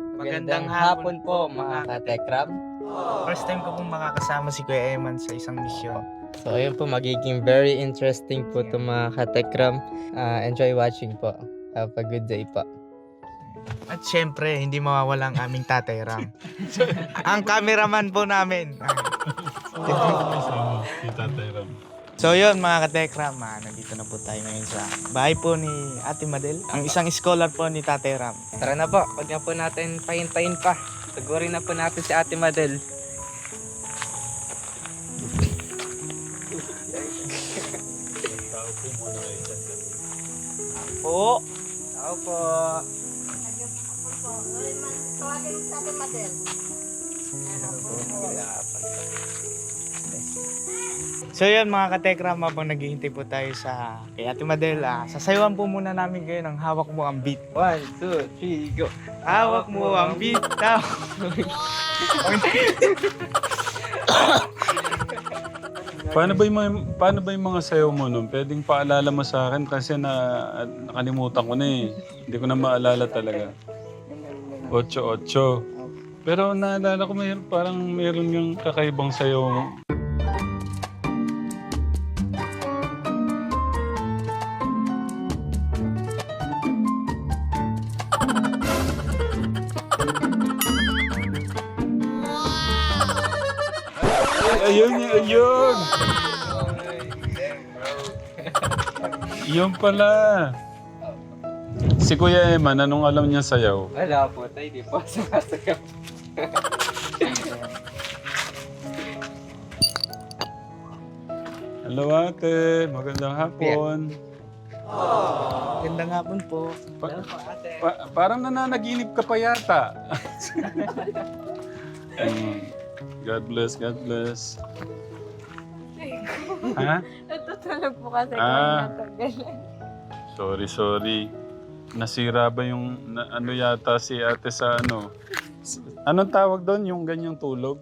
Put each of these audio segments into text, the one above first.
Magandang hapon po mga katekram. First time ko pong makakasama si Kuya Eman sa isang misyon. So ayun po, magiging very interesting po ito mga katekram. Enjoy watching po. Have a good day po. At syempre, hindi mawawala ang aming Tatay Ram. Ang cameraman po namin. Si Tatay Ram. So yun mga katekram, nandito na po tayo ngayon sa bahay po ni Ate Madel. Ang isang scholar po ni Tatay Ram. Tara na po, huwag na po natin pahintayin pa. Sagurin na po natin si Ate Madel. Po. Tao po. Tawagin sa atin, Madel. So yun mga katekram, habang naghihintay po tayo sa kay Ate Madel, sasayawan po muna namin kayo ng Hawak Mo Ang Beat. 1, 2, 3, go! Hawak mo ang beat, hawak. Paano ba yung mga sayaw mo nun? Pwedeng paalala mo sa akin kasi nakalimutan ko na eh. Hindi ko na maalala talaga. 8-8. Pero naalala ko parang meron yung kakaibang sayaw mo. Ayun. Yun pala. Si Kuya Eman, anong alam niya sayaw? Wala po tayo, di po sumasayaw. Hello ate, magandang hapon. Gandang hapon po. Parang nananaginip ka pa yata. God bless, God bless. Ha? Natutulog po kasi Ah. natagal. Sorry. Nasira ba yung ano yata si ate sa ano? Anong tawag doon yung ganyang tulog?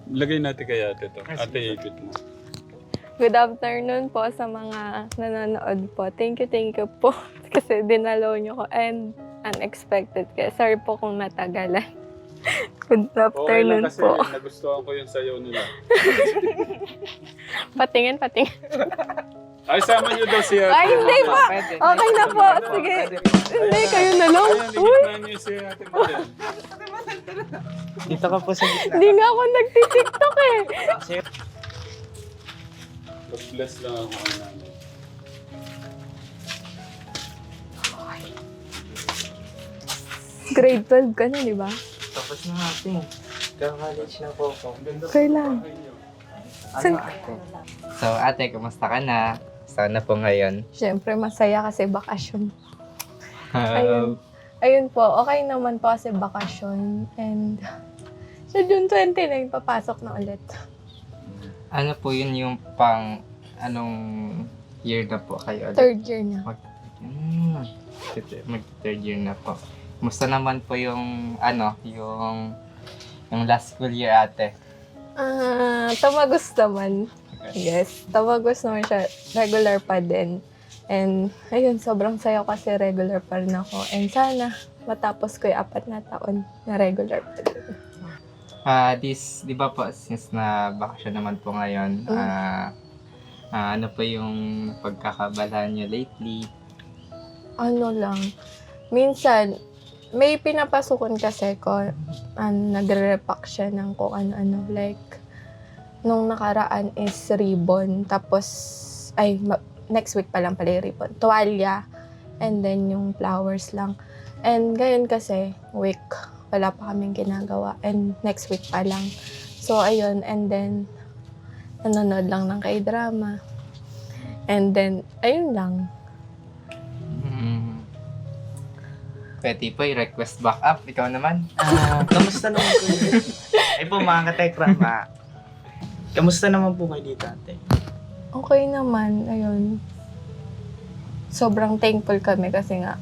Lagay natin kay ate to. Ate, ipit mo. Good afternoon po sa mga nanonood po. Thank you po. Kasi dinalaw niyo ko and unexpected. Kaya sorry po kung natagalan. Good afternoon kasi po. nagustuhan ko yung sayaw nila. Patingin. Ay, sama niyo daw si ate. Ay, hindi po. Pwede. Okay na po. Sige. Hindi, kayo na lang. Ayan, Uy, ligit na niyo si ate Madel. Dito ka po sa gitna. hindi nga ako nagtitiktok eh. God bless lang ako ang nanay. Grade 12 ka na, di ba? Tapos na natin. Ka-college na po ako. Kailan? Ano ate? So ate, kumusta ka na? Sana po ngayon. Siyempre, masaya kasi bakasyon. Ayun po, okay naman po kasi bakasyon. And sa June 29, papasok na ulit. Ano po yun yung anong year na po kayo? Third year na. Mag-third year na po. Kumusta naman po yung yung last school year ate? Tamagos naman. Yes, tamagos naman siya. Regular pa din. And ayun, sobrang saya kasi regular pa rin ako. And sana matapos ko yung 4 na taon na regular pa din. Di ba po, since na bakasyon naman po ngayon, ano po yung pagkakabalahan niyo lately? Ano lang, minsan, may pinapasukan kasi ko, nagre-repack siya ng kung ano-ano. Like, nung nakaraan is ribbon, tapos, next week pa lang pala yung ribbon. Tuwalya, and then yung flowers lang. And ngayon kasi, week, wala pa kaming ginagawa. And next week pa lang. So, ayun, and then, nanonood lang ng K-drama. And then, ayun lang. Pwede po i-request back up. Ikaw naman. Kamusta naman po yun? Ay po mga katekram, kamusta naman po kayo dito ate? Okay naman, ayun. Sobrang thankful kami kasi nga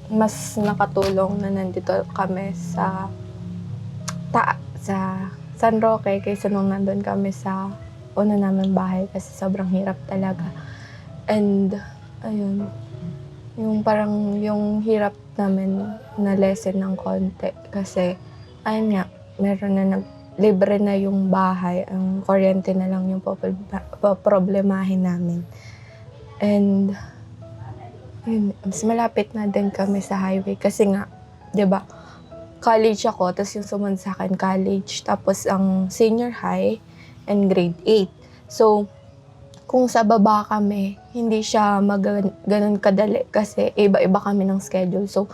mas nakatulong na nandito kami sa San Roque kaysa nung nandun kami sa una namin bahay kasi sobrang hirap talaga. And ayun, yung parang yung hirap namin na lesson ng konti. Kasi, ayun nga, meron na libre na yung bahay. Ang kuryente na lang yung poproblemahin namin. And, yun, mas malapit na din kami sa highway. Kasi nga, di ba, college ako, tapos yung sumunod sa akin, college. Tapos ang senior high and grade 8. So, kung sa baba kami, hindi siya ganun kadali kasi iba-iba kami ng schedule. So,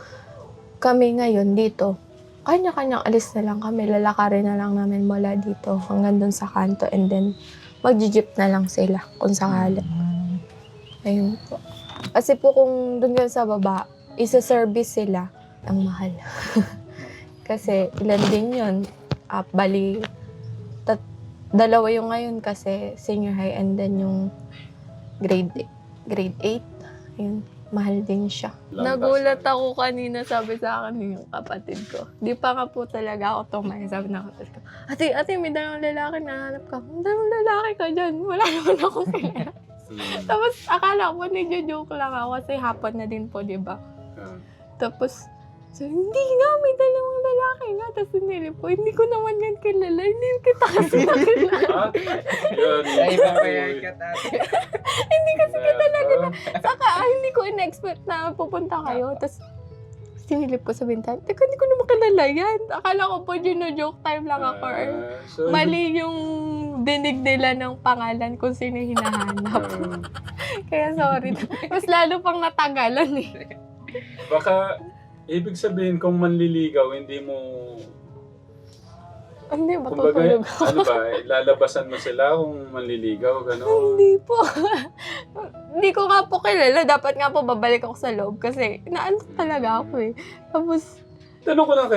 kami ngayon dito, kanya-kanyang alis na lang kami. Lalakarin na lang namin mula dito hanggang dun sa kanto and then mag-jeep na lang sila kung sakali. Ayun po. Kasi po kung dun yan sa baba, isa-service sila, ang mahal. Kasi ilan din yun. Bali, dalawa yung ngayon kasi senior high and then yung grade 8. Ayun, mahal din siya. Nagulat ako kanina, sabi sa akin yung kapatid ko. Di pa nga po talaga ako tumayo. Sabi ng kapatid ko, ate, may dalawang lalaki na hanap ka. Dalawang lalaki ka dyan. Wala naman akong pera. Tapos akala ko nagjo-joke lang ako kasi hapon na din po, di ba? Tapos, so, hindi nga, may dalawang lalaki nga. Tapos sinili po, hindi ko naman yan kilala. Hindi kita kasi nakilala. Sa iba pa yan ka, ate. Hindi kasi kita nakilala. Saka, hindi ko in-expect na pupunta kayo. Tapos, sinilip ko sa bintan. Teka, hindi ko naman kilala yan. Akala ko po, joke time lang ako. Or mali yung dinig nila ng pangalan kung sino hinahanap. Kaya sorry. Mas lalo pang natagalan eh. Baka, ibig sabihin kung manliligaw, hindi mo... Hindi, Kumbaga, matutulog ako. ano ba, lalabasan mo sila kung manliligaw, gano'n? Hindi po. Hindi ko nga po kilala. Dapat nga po babalik ako sa loob kasi naano talaga ako eh. Tapos, Tanong ko lang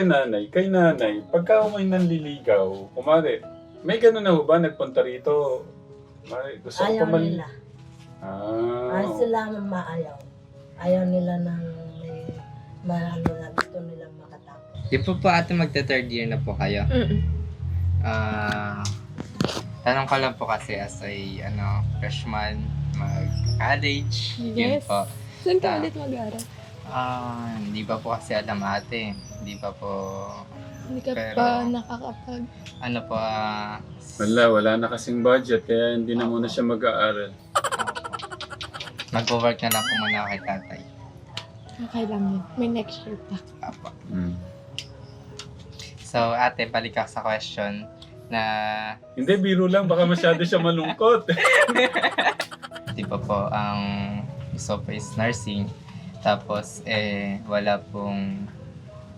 kay nanay, pagka may nanliligaw, kumari, may gano'n na ho ba, nagpunta rito? Gusto ko Ayaw pa nila. Ay Ah, sila maayaw. Ayaw nila ng ano na gusto nilang makatapos. Di po ate magta-third year na po kayo. Tanong ko lang po kasi as a freshman, mag-college. Yun Yes. po. saan ka ulit mag-aaral? Hindi pa po kasi alam ate. Hindi pa po, Hindi ka Pero- pa nakakapag... wala na kasing budget, kaya hindi na muna siya mag-aaral. mag-work na lang po muna ako kay tatay. Okay lang yun. May next year pa. Apo. So ate, balik ako sa question na Hindi, biro lang, baka masyado siya malungkot. di ba po ang gusto po is nursing. Tapos wala pong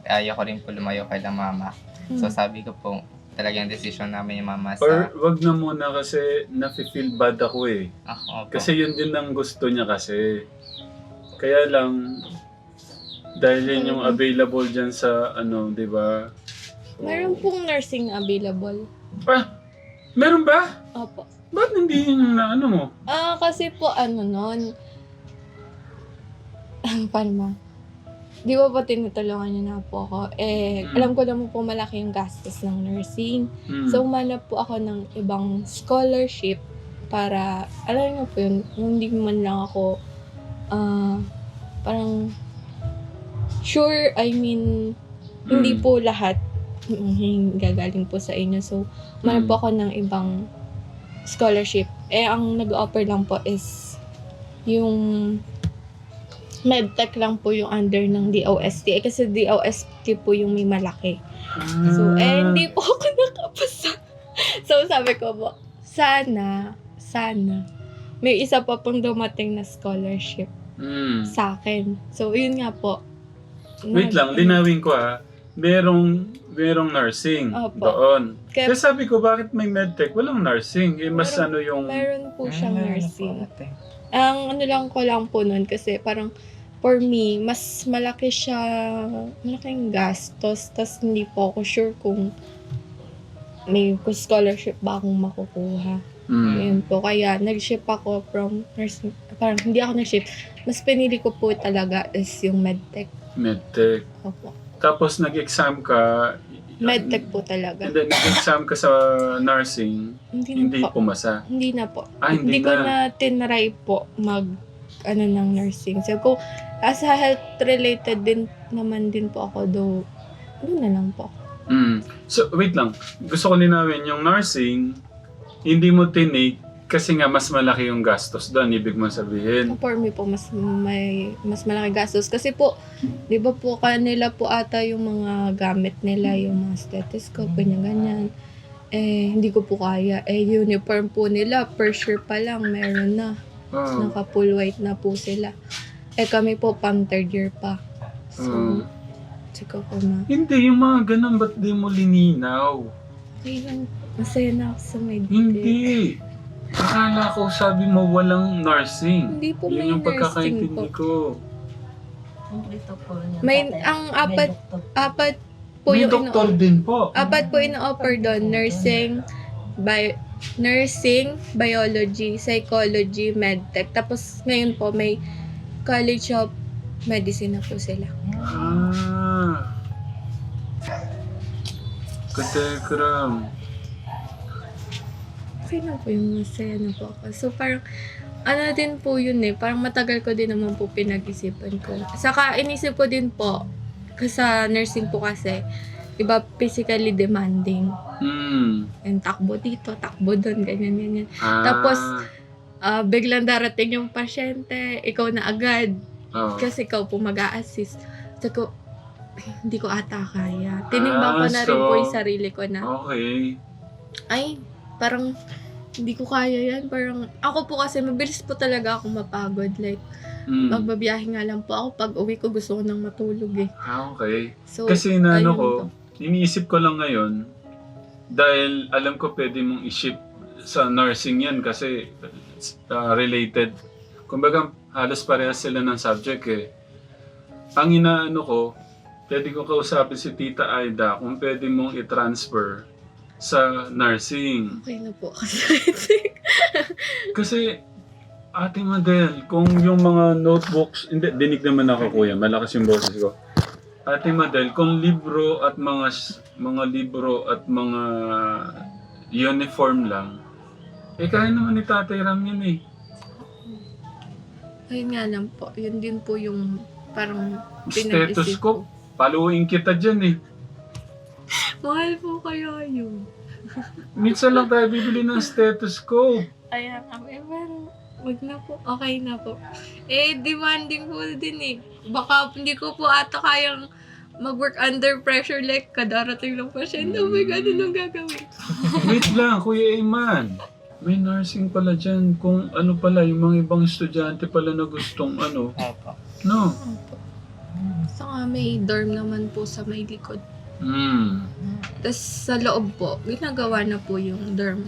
ayaw ko rin po lumayo kay la mama. So sabi ko po talagang decision namin yung mama Or sa wag na muna kasi nafe-feel bad ako eh. ako po. Kasi yun din ang gusto niya kasi. Kaya lang, dahil yun yung available dyan sa di ba? So, Meron pong nursing available. Meron ba? Opo. Ba't hindi yun na mo? Kasi po nun, paano ba? Di ba po tinutulungan niyo na po ako? Alam ko naman po malaki yung gastos ng nursing. So, umanap po ako ng ibang scholarship para, alam niyo po yun, hindi man lang ako, parang, sure, hindi po lahat gagaling po sa inyo. So, umanap po ako ng ibang scholarship. Ang nag-offer lang po is yung medtech lang po yung under ng DOST. Kasi DOST po yung may malaki. So, hindi po ako nakapasa. So, sabi ko po, sana, may isa pa pong dumating na scholarship sa akin. So, yun nga po. Wait lang, linawin ko merong nursing Opo. doon. Kaya- Kasi sabi ko, bakit may medtech? Walang nursing. Mas Meron po siyang Meron nursing. po, ate. Ang lang ko lang po nun kasi parang for me, mas malaking gastos. Tas hindi po ako sure kung may scholarship ba akong makukuha. Yun po. Kaya nag-ship ako from nursing. Parang hindi ako nag-ship. Mas pinili ko po talaga is yung medtech. Medtech. Opo. Tapos nag-exam ka. Medtech po talaga. And then nag-exam ka sa nursing, hindi Hindi na po. pumasa. Hindi na po. Hindi Hindi ko na. na tinry po ng nursing. So, kung as a health related din naman din po ako, though, doon na lang po. So, wait lang. Gusto ko linawin, yung nursing, hindi mo tinake kasi nga mas malaki yung gastos doon, ibig mo sabihin. For me po, mas malaki gastos. Kasi po, di ba po kanila po ata yung mga gamit nila, yung mga stethoscope, ganyan. Eh, hindi ko po kaya. Eh, uniform po nila, per sure pa lang, meron na. Oh. Naka-full white na po sila. Eh, kami po, pang third year pa. So, siko po na. Hindi, yung mga ganun, ba't di mo lininaw? Okay lang. Masaya na ako sa may Hindi. Akala ko sabi mo walang nursing. Hindi po may Yun yung nursing pagkakaintindi po. ko. Ito po niya. May, Tatay, ang may apat doktor. po May yung doktor din po. apat po ino-offer doon. Nursing, biology, psychology, medtech. Tapos ngayon po may College of Medicine na po sila. Ah. Katekram. Okay na po yung masaya na po ako. So parang ano din po yun eh. Parang matagal ko din naman po pinag-isipan ko. Saka inisip ko din po sa nursing po kasi iba physically demanding. And takbo dito, takbo doon, ganyan. Tapos, biglang darating yung pasyente, ikaw na agad. Kasi ikaw po mag-a-assist. So, hindi ko ata kaya. Tinimbang ko na rin po yung sarili ko na, Okay. ay, parang hindi ko kaya yan. Parang, ako po kasi mabilis po talaga ako mapagod. Like, magbabiyahe nga lang po ako. Pag uwi ko, gusto ko nang matulog eh. Okay. So, Kasi inaano ayun ko, po. iniisip ko lang ngayon, dahil alam ko pwede mong i-ship sa nursing yan kasi related. Kumbaga, halos parehas sila ng subject eh. Ang inaano ko, pwede ko kausapin si Tita Aida kung pwede mong i-transfer sa nursing. Okay na po. Kasi, Ate Madel, kung yung mga notebooks, hindi, dinig naman ako kuya, malakas yung boses ko. Ate Madel, kung libro at mga libro at mga uniform lang, eh kaya naman ni Tatay Ram yun eh. Ayun nga lang po. Yun din po yung parang pinag-isip Stethoscope, ko. paluin kita dyan eh. Mahal po kayo yun. Minsan lang tayo bibili ng stethoscope. Ayan, pero wag na po. Okay na po. Eh, demanding po din eh. Baka hindi ko po ata kayang mag-work under pressure like kadarating lang pa siya. Oh my God, anong gagawin? Wait lang, Kuya Eman. May nursing pala dyan. Kung ano pala, yung mga ibang estudyante pala na gustong ano. Opo. No? Saka may dorm naman po sa may likod. Tapos sa loob po, ginagawa na po yung dorm.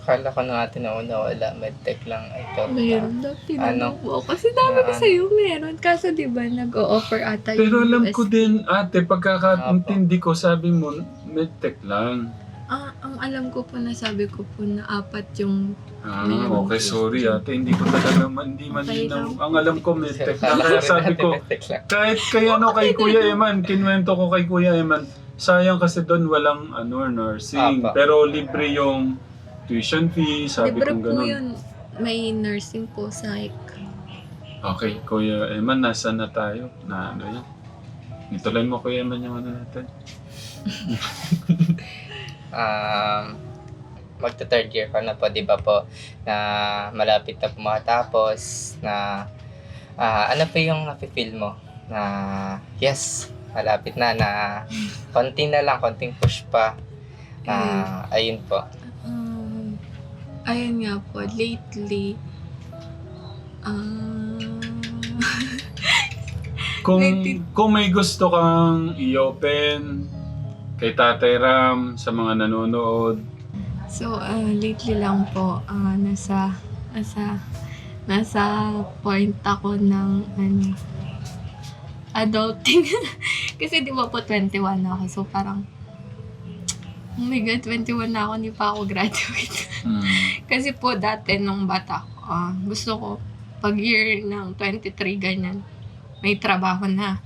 Akala ko na natin na una wala, medtech lang. I thought Meron daw, tinanong Ano? po ako. Kasi dami ko sa'yo meron. Kaso di ba nag-o-offer ata Pero alam US. ko din, ate, pagkakaintindi ko, sabi mo, medtech lang. Ang alam ko po na sabi ko po na 4 yung Okay, sorry ate, hindi ko talaga, hindi Okay malinaw. lang. Ang alam ko, medtech lang. Kaya sabi ko, medtech lang. kahit kaya kay Kuya Eman, kinwento ko kay Kuya Eman, sayang kasi doon walang nursing. Apa. Pero libre yung tuition fee, sabi libre kong po ganun. yun. May nursing po, psych. Okay, Kuya Eman, nasa na tayo? Na ano yan? Ituloy mo, Kuya Eman, yung ano natin. Magta-third year ko na po, di ba po, na malapit na po makatapos, na ano po yung nafe-feel mo? Na yes, malapit na, konting na lang, konting push pa. Ayun po. Ayun nga po, lately, Kung may gusto kang i-open kay Tatay Ram sa mga nanonood, so, lately lang po, nasa point ako ng, adulting. Kasi di ba po 21 na ako, so parang, oh my God, 21 na ako, hindi pa ako graduate. Kasi po dati nung bata ko, gusto ko, pag year ng 23, ganyan, may trabaho na.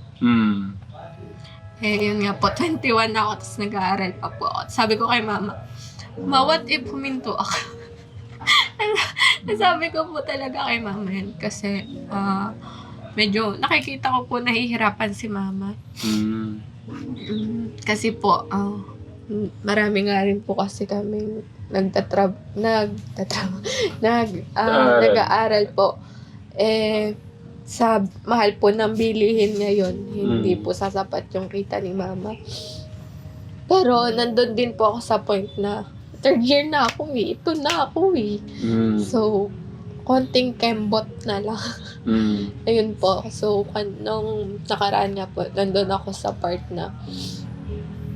Eh, yun nga po, 21 na ako, tapos nag-aaral pa po ako. Sabi ko kay mama, what if huminto ako? Sabi ko po talaga kay mama yan, kasi medyo nakikita ko po nahihirapan si mama. Mm. Kasi po, marami nga rin po kasi kami nag-aaral po. Sa mahal po ng bilihin ngayon, hindi po sasapat yung kita ni mama. Pero nandun din po ako sa point na third year na ako ito na ako Mm. So, konting kembot na lang. Ayun po. So, nung nakaraan nga po, nandun ako sa part na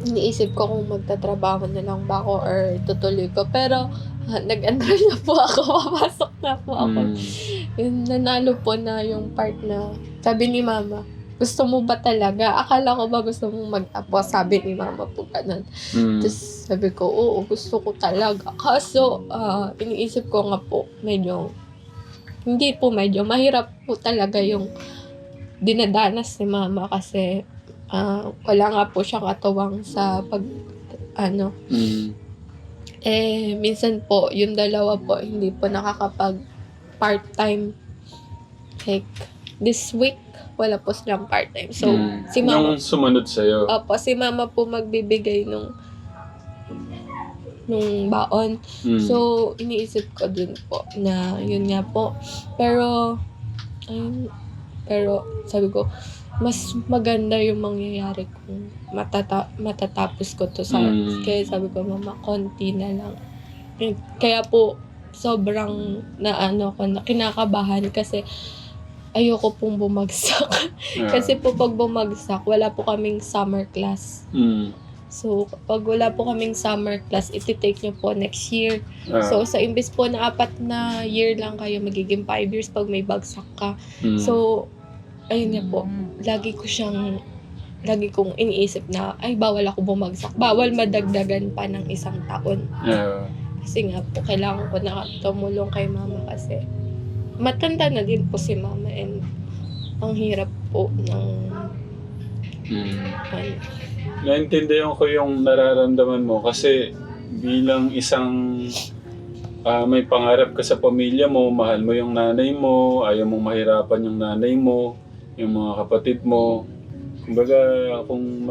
iniisip ko kung magtatrabaho na lang ba ako or tutuloy ko. Pero, nag-enroll na po ako. Papasok na po ako. Yun, nanalo po na yung part na, sabi ni mama, gusto mo ba talaga? Akala ko ba gusto mong mag-apo? Sabi ni mama po ganun. Tapos sabi ko, oo, gusto ko talaga. Kaso, iniisip ko nga po, medyo mahirap po talaga yung dinadanas ni mama kasi wala nga po siyang katuwang sa minsan po, yung dalawa po, hindi po nakakapag part-time. Like, this week, wala po silang part-time. So, si mama, Yung sumunod sa'yo. opo, si mama po magbibigay nung baon. So, iniisip ko dun po na yun nga po. Pero sabi ko, mas maganda yung mangyayari kung matatapos ko to sa kaya sabi ko, mama, konti na lang. Kaya po, sobrang kinakabahan kasi ayoko pong bumagsak. Kasi po pag bumagsak, wala po kaming summer class. So, pag wala po kaming summer class, iti-take nyo po next year. So, sa imbis po na 4 na year lang kayo, magiging 5 years pag may bagsak ka. So, ayun nga po, lagi kong iniisip na, ay, bawal ako bumagsak. Bawal madagdagan pa ng 1 taon. Kasi nga po, kailangan ko na tumulong kay mama kasi matanda na din po si mama and ang hirap po ng Naintindihan ko yung nararamdaman mo kasi bilang isang may pangarap ka sa pamilya mo, mahal mo yung nanay mo, ayaw mong mahirapan yung nanay mo, yung mga kapatid mo. Kumbaga, kung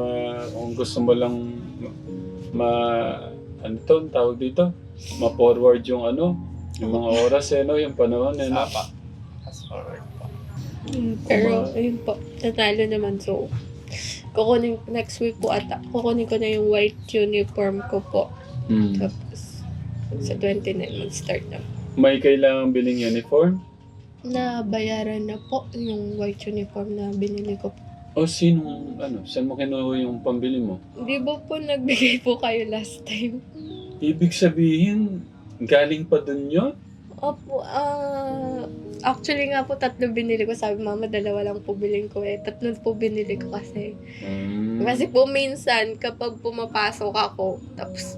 gusto mo lang tawag dito? Ma-forward yung yung mga oras yung panahon Sapa. Fast forward po. Pero, ayun po, natalo naman. So, next week po kukunin ko na yung white uniform ko po. Tapos, sa 29 mag-start na. May kailangan biling uniform? Nabayaran na po yung white uniform na binili ko po. O saan mo kinuha yung pambili mo? Di ba po nagbigay po kayo last time? Ibig sabihin, galing pa dun yun? Opo, actually nga po 3 binili ko. Sabi mama, 2 lang po bilhin ko 3 po binili ko kasi. Kasi po minsan, kapag pumapasok ako, tapos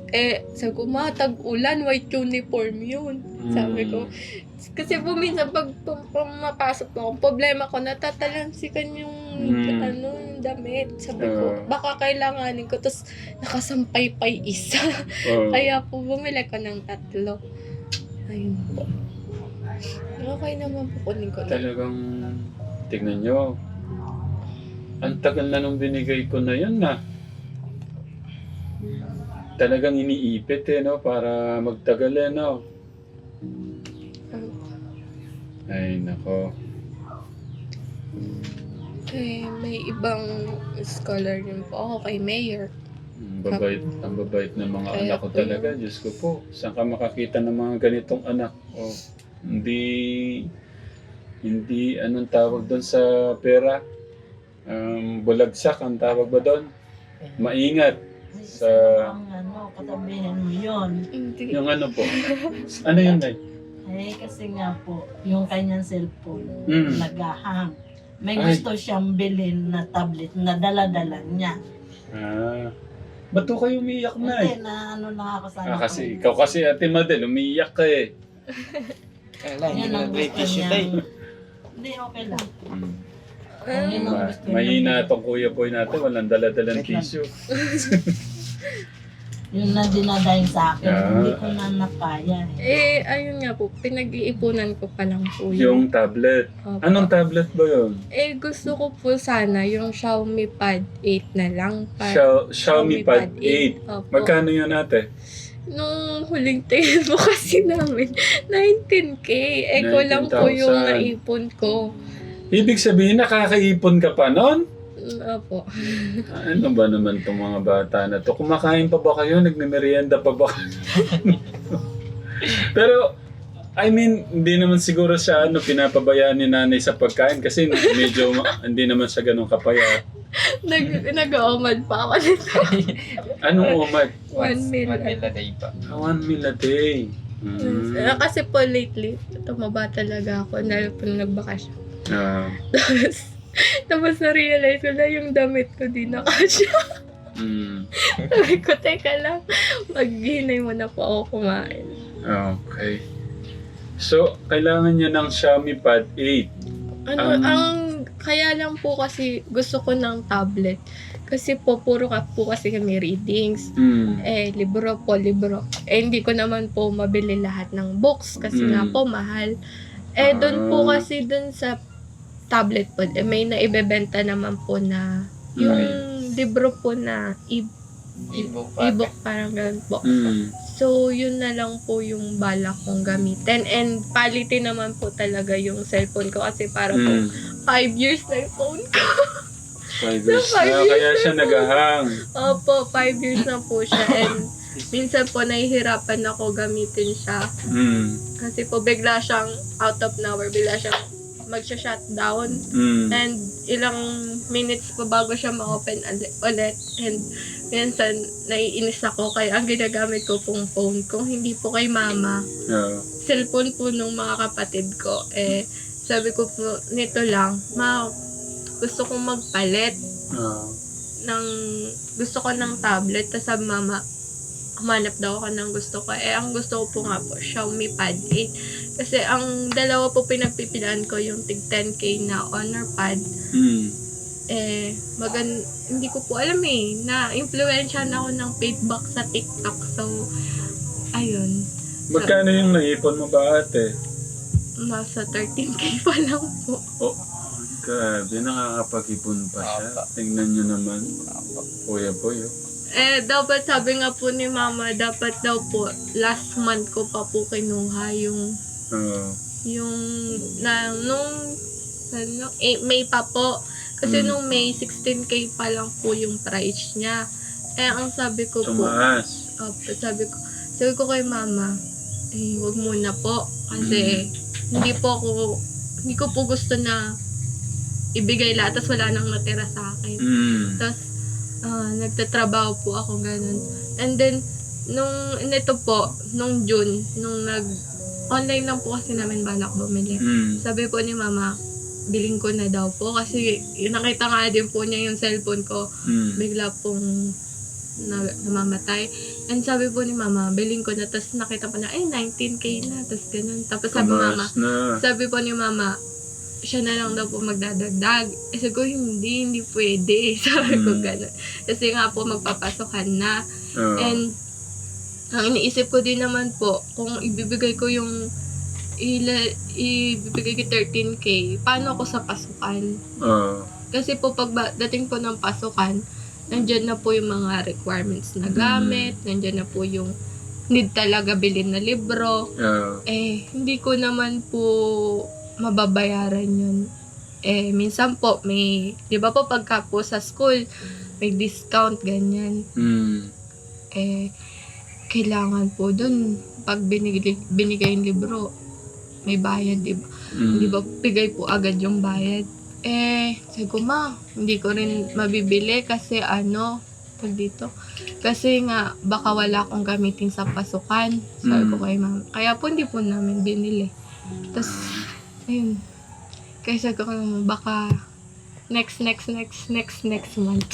sabi ko, tag-ulan, white uniform yun. Sabi ko, kasi po minsan pag pumapasok ako, problema ko, natatalansikan yung yung damit. Sabi ko, baka kailanganin ko, tapos nakasampay pa yung isa. Kaya po bumili ko ng 3. Ayun po. Okay naman po, kunin ko na. Talagang, tignan nyo. Ang tagal na nung binigay ko na yan Talagang iniipit para magtagal Ay, nako. May ibang scholar din po ako kay Mayor. Ang babait ng mga Kaya anak ko po talaga. Diyos ko po. Saan ka makakita ng mga ganitong anak? Hindi anong tawag doon sa pera? Bulagsak ang tawag ba doon? Maingat. Katabihin mo yun. Hindi. Yung po. Ano yun, Nay? Kasi nga po, yung kanyang cellphone, nagahang. May Ay. gusto siyang bilhin na tablet na dala-dala niya. Ba't ko kayo umiiyak, Nay? Hindi, na ako sana. Kasi ikaw kasi, Ate Madel, umiiyak ka Kailan, hindi Yan na ang break gusto issue niya. tayo. Hindi, okay lang. Mm. Yun ang gusto niya. Mahina itong Kuya Boy natin, walang dala-dalang Wait lang. tissue. Yun na dinadahin sa akin. Ah. Hindi ko na nakaya eh. Ayun nga po, pinag-iipunan ko pa lang po Yung tablet. Opo. Anong tablet ba yun? Gusto ko po sana yung Xiaomi Pad 8 na lang. Xiaomi Pad 8. Opo. Magkano yun ate? Nung huling tingin po kasi namin, 19K. Kulang po yung 19,000. naipon ko. Ibig sabihin, nakakaipon ka pa nun? Opo. Ano ba naman itong mga bata na to? Kumakain pa ba kayo? Nagmimerienda pa ba kayo? Pero, I mean, hindi naman siguro siya pinapabayaan ni nanay sa pagkain kasi medyo hindi naman siya ganun kapayat. Nag-omad pa ako nito. Anong umad? 1 meal. 1 meal a day pa. 1 meal a day. Kasi po lately, tumaba talaga ako dahil po nung nagbakasyon. Ah. Tapos na-realize ko na yung damit ko di na kasya. Sabi ko, teka lang, maghinay muna po ako kumain. Okay. So, kailangan niya ng Xiaomi Pad 8. Kaya lang po kasi gusto ko ng tablet. Kasi po, puro po kasi kami readings. Libro. Hindi ko naman po mabili lahat ng books kasi nga po mahal. Doon po kasi doon sa tablet po, may naibebenta naman po na yung libro po na e-book, parang ganun po. So, yun na lang po yung balak kong gamitin. And quality naman po talaga yung cellphone ko kasi para po 5 years na yung phone ko. 5 years So, 5 na, years kaya na siya po. nagahang. Opo, 5 years na po siya. And minsan po nahihirapan ako gamitin siya. Kasi po bigla siyang out of nowhere, bigla siyang magsha-shutdown. And ilang minutes pa bago siya ma-open ulit. And minsan naiinis ako kaya ang ginagamit ko pong phone ko, hindi po kay mama. Cellphone po nung mga kapatid ko. Sabi ko po, nito lang, gusto kong magpalit gusto ko ng tablet. Tapos sabi mama, humanap daw ako ng gusto ko. Ang gusto ko po nga po, Xiaomi Pad 8. Kasi ang dalawa po pinagpipilaan ko, yung tig 10K na Honor Pad. Hindi ko po alam na-influensyahan ako ng feedback sa TikTok. So, ayun. Magkano yung naipon mo ba ate? Nasa 13K pa lang po. Oh, grabe, nakakapag-ipon pa siya. Tingnan nyo naman. Kuya Boy, Dapat sabi nga po ni mama, dapat daw po, last month ko pa po kinuha yung May pa po. Kasi nung May, 16K pa lang po yung price niya. Ang sabi ko tumaas. Sabi ko kay mama, wag muna po. Kasi hindi ko po gusto na ibigay lahat, tapos wala nang natira sa akin. Tapos, nagtatrabaho po ako ganun. And then, nung June, online lang po kasi namin balak bumili. Sabi po ni mama, biling ko na daw po kasi nakita nga din po niya yung cellphone ko. Bigla pong namamatay. And sabi po ni mama, biling ko na. Tapos nakita po na, 19K na. Tapos ganun. Tapos sabi po ni mama, siya na lang daw po magdadagdag. Sabi ko, hindi pwede. Sabi ko ganun. Kasi nga po magpapasokan na. And ang iniisip ko din naman po, kung ibibigay ko yung ibibigay ko 13K, paano ako sa pasukan? Kasi po pag dating po ng pasukan, nandyan na po yung mga requirements na gamit, nandyan na po yung need talaga bilhin na libro. Hindi ko naman po mababayaran yun. Minsan po, di ba po pagka po sa school, may discount, ganyan. Kailangan po dun, pag binigay yung libro, may bayad, di ba? Di ba, bigay po agad yung bayad. Sabi ko, ma, hindi ko rin mabibili kasi dito. Kasi nga, baka wala akong gamitin sa pasukan. Sabi ko kay mama. Kaya po, hindi po namin binili. Tapos, ayun. Kaya sabi ko, baka next month.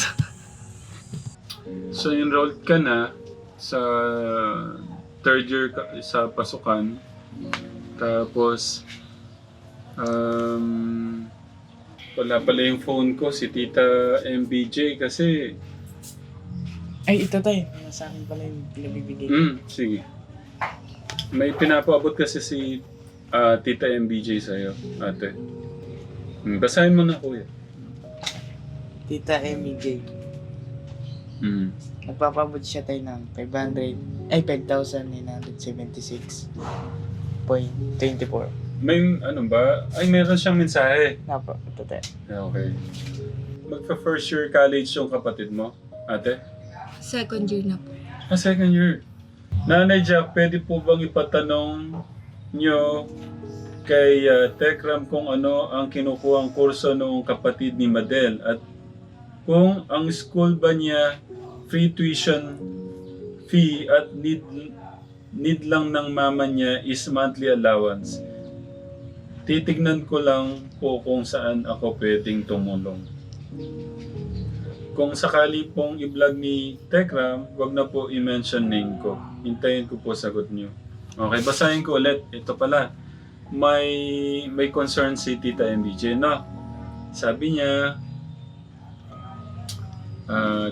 So, enrolled ka na sa third year sa pasukan. Tapos, wala pala yung phone ko, si Tita MBJ, kasi Ay, ito tayo. Sa akin pala yung pinabibigay. Sige. May pinapaabot kasi si Tita MBJ sa'yo, ate. Basahin mo na, kuya. Tita MJ. Nagpapabot siya tayo ng 5,976.24. May ano ba? Ay, meron siyang mensahe. Napo, ito tayo. Okay. Magpa-first year college yung kapatid mo, ate? Second year na po. Second year. Nanay Jack, pwede po bang ipatanong nyo kay Tekram kung ano ang kinukuhang kurso ng kapatid ni Madel at kung ang school ba niya free tuition fee at need lang ng mama niya is monthly allowance. Titignan ko lang po kung saan ako pwedeng tumulong. Kung sakali pong i-vlog ni Tekram, wag na po i-mention name ko. Hintayin ko po sagot niyo. Okay, basahin ko ulit. Ito pala. May concern si Tita MBJ, no? Sabi niya,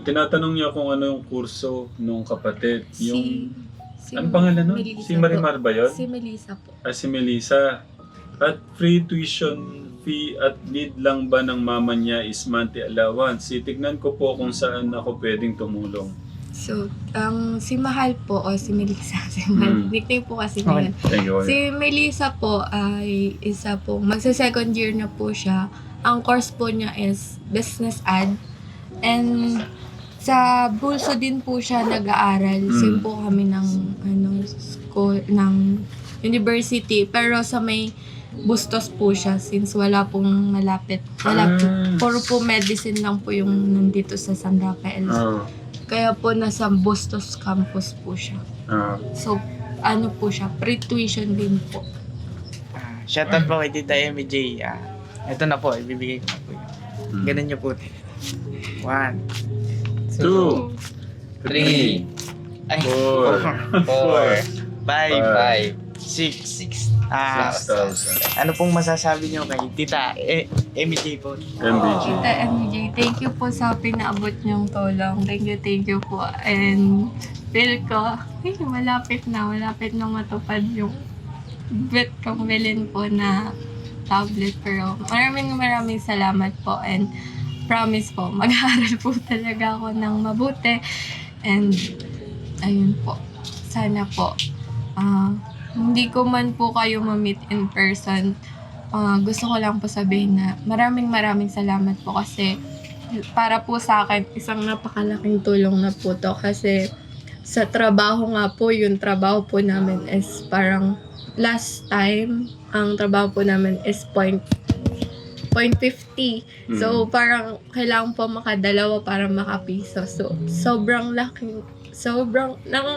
tinatanong niya kung ano yung kurso nung kapatid. Yung, ano pangalan nun? Melissa Si Marimar ba yun? Si Melissa po. Si Melissa. At free tuition fee at need lang ba ng mama niya is monthly allowance? Titignan ko po kung saan ako pwedeng tumulong. So, si Mahal po, o si Melissa, si Mahal, nickname po kasi Okay. ngayon. Thank you. Si Melissa po ay isa po, magsa-second year na po siya. Ang course po niya is Business Ad. And sa Bulso din po siya nag-aaral. Same po kami ng school, ng university. Pero sa may Bustos po siya since wala pong malapit. Wala po. Puro po medicine lang po yung nandito sa San Rafael. Kaya po nasa Bustos campus po siya. So, ano po siya, pre-tuition din po. Shoutout po kay Tita MJ. Ito na po, ibibigay ko na po yun. Ganun niyo po. 1, 2, 3, 4, 4, 5, 5, 6. 6,000. Ano pong masasabi niyo kay Tita MJ po? MBG. Tita MJ, thank you po sa pinaabot niyong tulong. Thank you po. And feel ko, malapit na matupad yung bet kong bilhin po na tablet. Pero maraming salamat po. And promise po, mag-aaral po talaga ako ng mabuti. And ayun po, sana po, hindi ko man po kayo ma-meet in person. Gusto ko lang po sabihin na maraming salamat po kasi para po sa akin, isang napakalaking tulong na po to kasi sa trabaho nga po, yung trabaho po namin is parang last time, ang trabaho po namin is 0.50. So, parang kailangan po makadalawa para makapiso. So, sobrang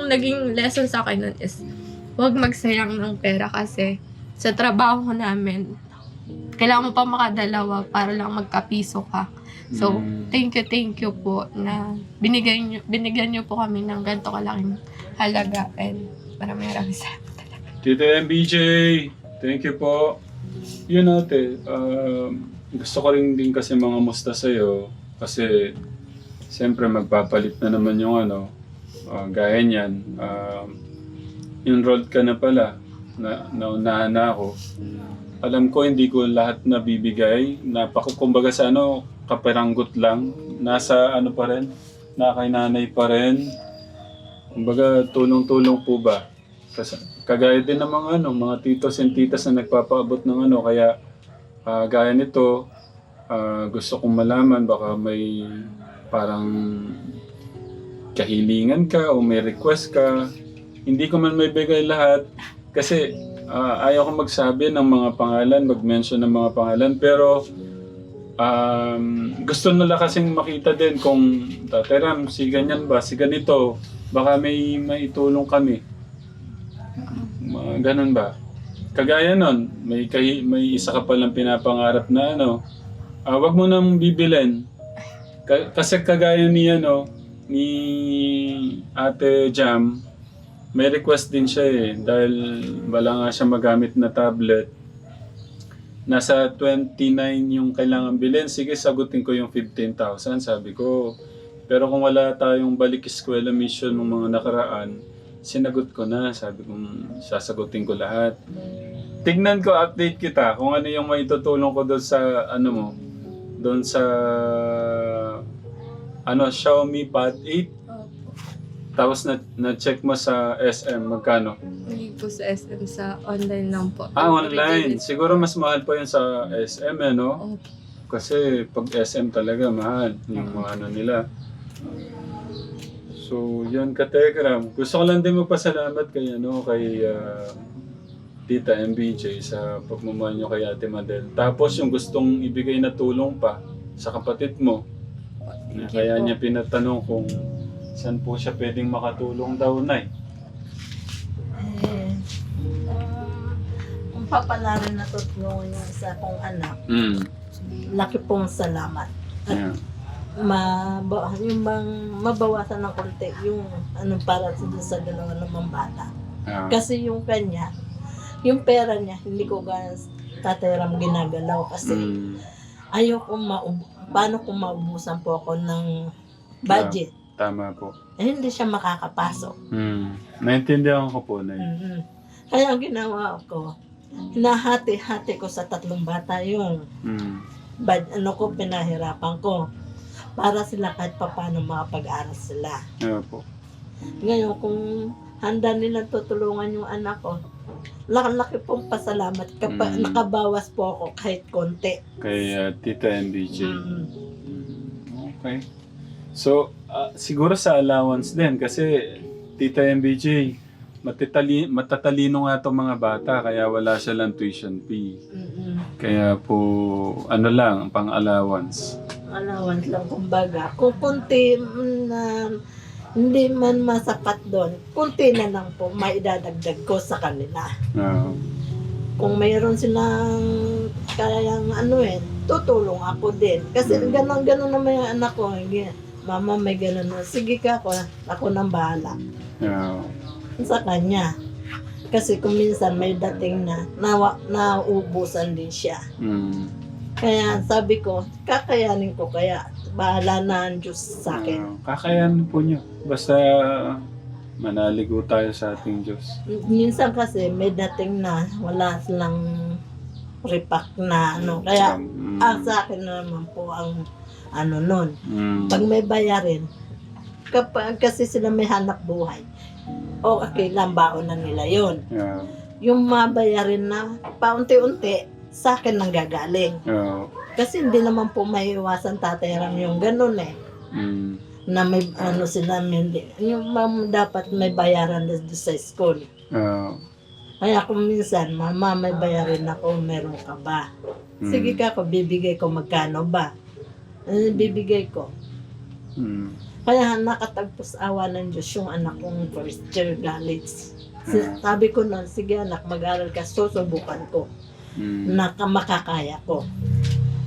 naging lesson sa akin nun is huwag magsayang ng pera kasi sa trabaho namin, kailangan mo pa makadalawa para lang magkapiso ka. So, thank you po na binigyan niyo po kami ng ganito kalaking halaga and maraming salamat talaga. Tita MBJ, thank you po. Yun ate, gusto ko rin din kasi mga musta sa'yo kasi siyempre magpapalit na naman yung gaya niyan. Enrolled ka na pala, naunahan na ako. Alam ko hindi ko lahat na bibigay, kumbaga sa kaperanggot lang, nasa pa rin, kay nanay pa rin. Kumbaga tulong-tulong po ba? Kasi, kagaya din ng mga titos and titas na nagpapaabot ng kaya gaya nito, gusto kong malaman baka may parang kahilingan ka o may request ka. Hindi ko man may bigay lahat kasi ayaw ko magsabi ng mga pangalan, mag-mention ng mga pangalan, pero gusto nila kasing makita din kung Teram, si ganyan ba, si ganito, baka may maitulong kami. Ganun ba? Kagaya nun, may isa ka palang pinapangarap na wag mo nang bibilin. Kasi kagaya ni Ate Jam, may request din siya dahil wala nga siya magamit na tablet. Nasa 29 yung kailangan bilhin. Sige, sagutin ko yung 15,000. Sabi ko, Pero kung wala tayong balik eskwela mission ng mga nakaraan, sinagot ko na. Sabi ko, sasagutin ko lahat. Tignan ko, update kita kung ano yung maitutulong ko doon sa, ano mo, doon sa, Xiaomi Pad 8. Tapos na-check mo sa SM, magkano? Hindi po sa SM, sa online lang po. Online. Siguro mas mahal pa yun sa SM, no? Opo. Kasi pag SM talaga mahal yung mga ano nila. So, yun Katekram. Gusto ko lang din magpasalamat kay Tita MBJ sa pagmamahal nyo kay Ate Madel. Tapos yung gustong ibigay na tulong pa sa kapatid mo. Na Thank you kaya po. niya pinatanong kung saan po siya pwedeng makatulong daw, Nay. Eh, kung papalarin na tutulungan yung isa kong anak, laki pong salamat. Yeah. Yung bang mabawasan ng konti yung para sa dalawa namang bata. Yeah. Kasi yung kanya, yung pera niya, hindi ko Tatay ginagalaw kasi ayoko paano kung maubusan po ako ng budget. Tama po. Eh, hindi siya makakapasok. Naintindihan ko po, Nay. Kaya ang ginawa ko, hinahati-hati ko sa 3 bata yung pinahirapan ko para sila kahit paano makapag-aral sila. Yeah po. Ngayon, kung handa nilang tutulungan yung anak ko, laki pong pasalamat kapag nakabawas po ako kahit konti. Kay Tita MBJ. Okay. So, siguro sa allowance din kasi Tita MBJ, matatalino nga itong mga bata kaya wala silang tuition fee. Kaya po, lang, pang allowance. Allowance lang kumbaga. Kung konti na hindi man masapat doon, konti na lang po maidadagdag ko sa kanila. Kung mayroon silang kayang tutulong ako din. Kasi ganon naman yung anak ko. Mama, may ganon na. Sige ka ako nang bahala. Sa kanya. Kasi kung minsan may dating na nauubusan din siya. Kaya sabi ko, kakayanin ko kaya. Bahala na ang Diyos sa akin. Kakayanin po nyo. Basta manaligo tayo sa ating Diyos. Minsan kasi may dating na wala silang repack na Kaya sa akin naman po ang nun. Pag may bayarin, kasi sila may hanap buhay, okay lang, baon na nila yun. Yeah. Yung mabayarin na paunti-unti, sa akin nang gagaling. Kasi hindi naman po maiiwasan Tatay Ram yung ganun na may sila, yung dapat may bayaran sa school. Kaya kung minsan, Mama, may bayarin ako, meron ka ba? Sige ka ako, bibigay ko magkano ba? Bibigay ko. Kaya nakatagpos awa ng Diyos yung anak kong first year college. Sabi ko noon, sige anak, mag-aral ka, susubukan ko. Na makakaya ko.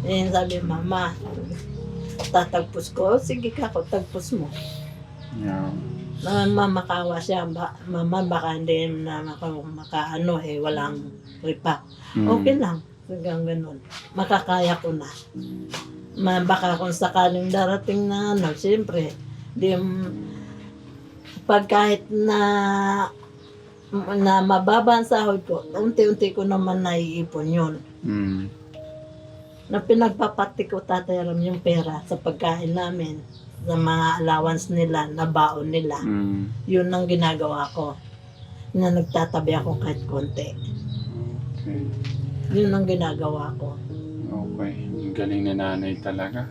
Sabi, Mama, tatagpos ko. Sige ka ako, tagpos mo. Mamakawa siya. Mama, baka hindi na walang repack. Okay lang. Hanggang ganun. Makakaya ko na. Baka kung sakaling darating na siyempre, pag kahit na mababa ang sahod ko, unti-unti ko naman naiipon yun. Na pinagpapati ko Tatay Ram yung pera sa pagkain namin, sa mga allowance nila, na baon nila. Yun ang ginagawa ko. Na nagtatabi ako kahit konti. Okay. Yun ang ginagawa ko. Okay. Ang galing ni nanay talaga.